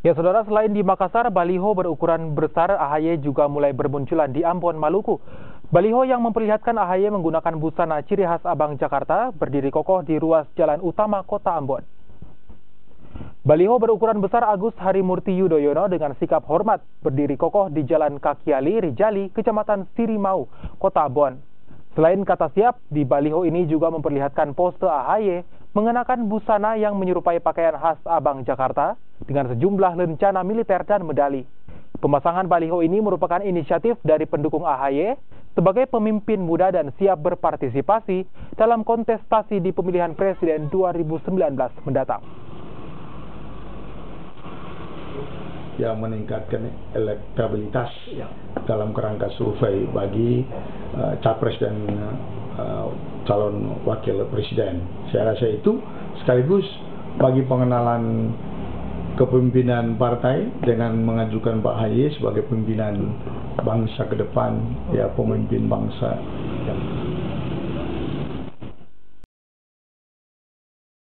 Ya saudara, selain di Makassar, baliho berukuran besar AHY juga mulai bermunculan di Ambon, Maluku. Baliho yang memperlihatkan AHY menggunakan busana ciri khas Abang Jakarta berdiri kokoh di ruas jalan utama kota Ambon. Baliho berukuran besar Agus Harimurti Yudhoyono dengan sikap hormat berdiri kokoh di Jalan Kakiali, Rijali, Kecamatan Sirimau, Kota Ambon. Selain kata siap, di baliho ini juga memperlihatkan pose AHY mengenakan busana yang menyerupai pakaian khas Abang Jakarta dengan sejumlah lencana militer dan medali. Pemasangan baliho ini merupakan inisiatif dari pendukung AHY sebagai pemimpin muda dan siap berpartisipasi dalam kontestasi di pemilihan presiden 2019 mendatang. Yang meningkatkan elektabilitas dalam kerangka survei bagi capres dan calon wakil presiden. Saya rasa itu sekaligus bagi pengenalan kepemimpinan partai dengan mengajukan Pak AHY sebagai pimpinan bangsa ke depan, ya pemimpin bangsa yang